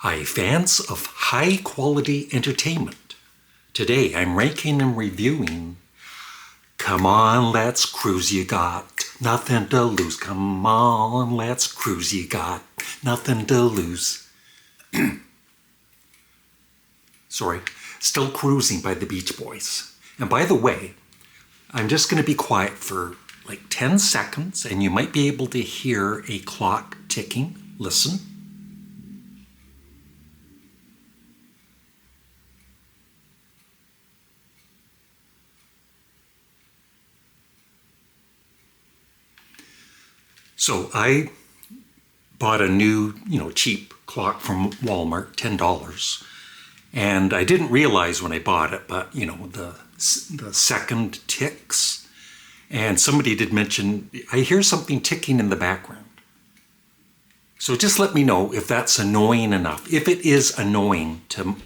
Hi, fans of high-quality entertainment. Today I'm ranking and reviewing Come On, Let's Cruise, You Got Nothing to Lose. Come on, let's cruise, you got nothing to lose. Sorry, Still Cruising by the Beach Boys. And by the way, I'm just going to be quiet for like 10 seconds and you might be able to hear a clock ticking. Listen. So I bought a new, cheap clock from Walmart, $10. And I didn't realize when I bought it, but, the second ticks. And somebody did mention, I hear something ticking in the background. So just let me know if that's annoying enough. If it is annoying to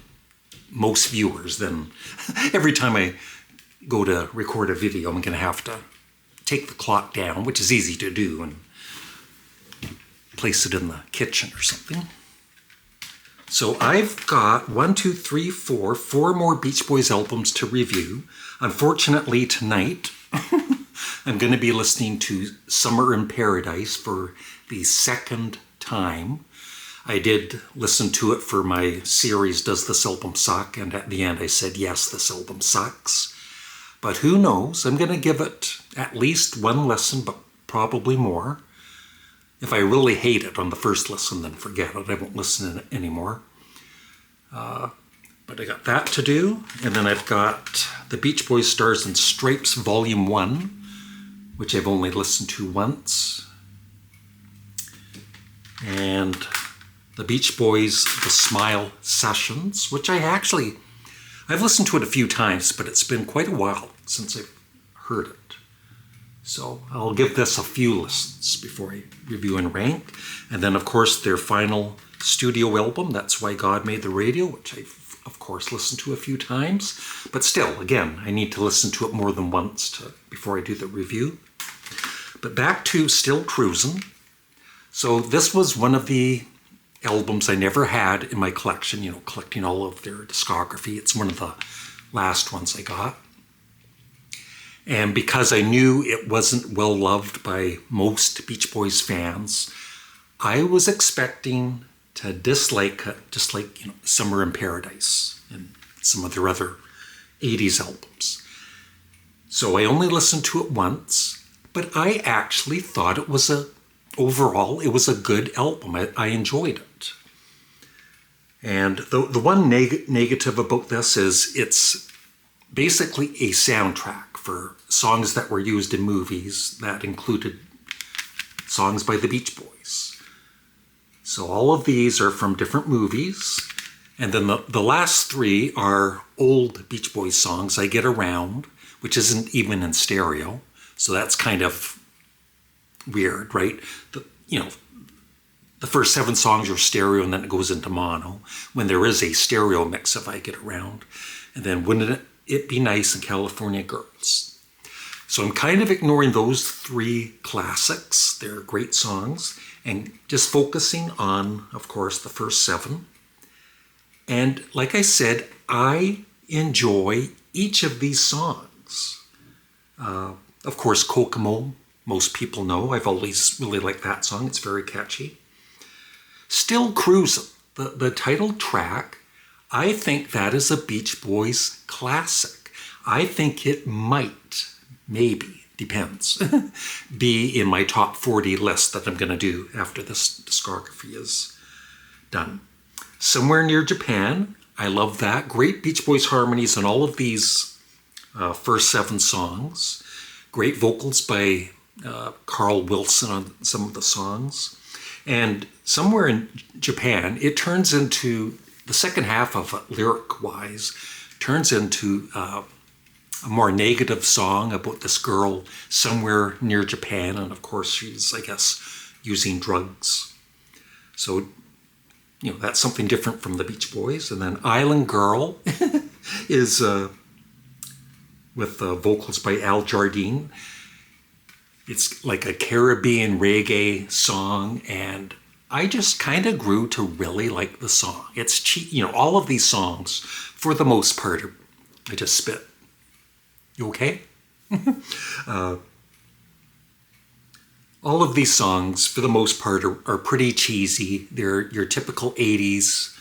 most viewers, then every time I go to record a video, I'm going to have to take the clock down, which is easy to do, and place it in the kitchen or something. So I've got 4 more Beach Boys albums to review. Unfortunately tonight, I'm going to be listening to Summer in Paradise for the second time. I did listen to it for my series, Does This Album Suck? And at the end I said, yes, this album sucks. But who knows? I'm going to give it at least one listen, but probably more. If I really hate it on the first listen, then forget it. I won't listen to it anymore. But I got that to do. And then I've got the Beach Boys Stars and Stripes Volume 1, which I've only listened to once. And the Beach Boys The Smile Sessions, which I've listened to it a few times, but it's been quite a while since I've heard it. So I'll give this a few listens before I review and rank. And then, of course, their final studio album, That's Why God Made the Radio, which I've, of course, listened to a few times. But still, again, I need to listen to it more than once before I do the review. But back to Still Cruisin'. So this was one of the albums I never had in my collection, collecting all of their discography. It's one of the last ones I got. And because I knew it wasn't well loved by most Beach Boys fans, I was expecting to dislike it, just like Summer in Paradise and some of their other 80s albums. So I only listened to it once, but I actually thought it was overall it was a good album. I enjoyed it. And the one negative about this is it's basically a soundtrack for songs that were used in movies that included songs by the Beach Boys. So all of these are from different movies. And then the last 3 are old Beach Boys songs, I Get Around, which isn't even in stereo. So that's kind of weird, right? The first 7 songs are stereo and then it goes into mono, when there is a stereo mix of I Get Around. And then Wouldn't It Be Nice and California Girls. So I'm kind of ignoring those 3 classics. They're great songs. And just focusing on, of course, the first 7. And like I said, I enjoy each of these songs. Of course, Kokomo, most people know. I've always really liked that song. It's very catchy. Still Cruisin', the title track, I think that is a Beach Boys classic. I think it might, maybe, depends, be in my top 40 list that I'm going to do after this discography is done. Somewhere Near Japan, I love that. Great Beach Boys harmonies on all of these first 7 songs. Great vocals by Carl Wilson on some of the songs. And Somewhere in Japan, it turns into, the second half of it, lyric-wise, turns into a more negative song about this girl somewhere near Japan. And of course, she's, I guess, using drugs. So, that's something different from the Beach Boys. And then Island Girl is with vocals by Al Jardine. It's like a Caribbean reggae song, and I just kind of grew to really like the song. It's cheap, all of these songs, for the most part, I just spit. You okay? All of these songs, for the most part, are pretty cheesy. They're your typical 80s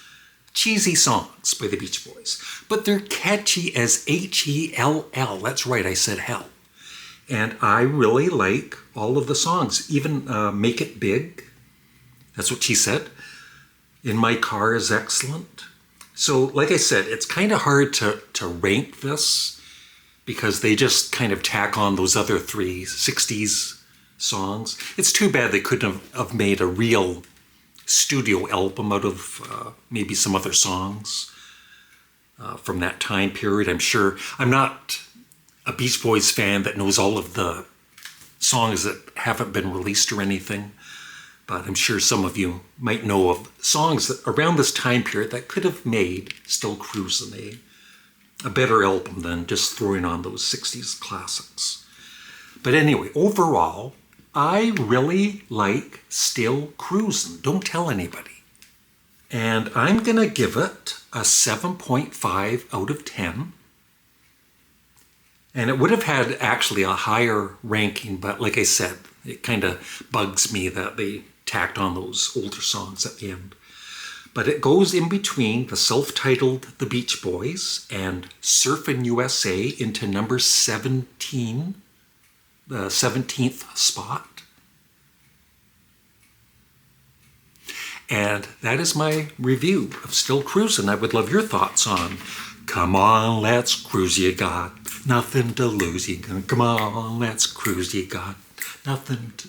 cheesy songs by the Beach Boys. But they're catchy as H-E-L-L. That's right, I said hell. And I really like all of the songs. Even Make It Big. That's what she said. In My Car is excellent. So, like I said, it's kind of hard to rank this because they just kind of tack on those other three 60s songs. It's too bad they couldn't have made a real studio album out of maybe some other songs from that time period. I'm not a Beach Boys fan that knows all of the songs that haven't been released or anything, but I'm sure some of you might know of songs that around this time period that could have made Still Cruisin' a better album than just throwing on those 60s classics. But anyway, overall, I really like Still Cruisin'. Don't tell anybody. And I'm going to give it a 7.5 out of 10. And it would have had actually a higher ranking, but like I said, it kind of bugs me that they tacked on those older songs at the end. But it goes in between the self-titled The Beach Boys and Surfin' USA into number 17, the 17th spot. And that is my review of Still Cruisin'. I would love your thoughts on Come On, Let's Cruise, You Got Nothing to Lose. You can come on, let's cruise, you got nothing to...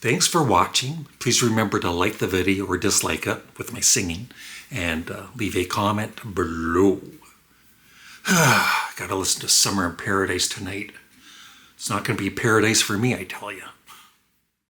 Thanks for watching. Please remember to like the video or dislike it with my singing and leave a comment below. Gotta listen to Summer in Paradise tonight. It's not going to be paradise for me, I tell you.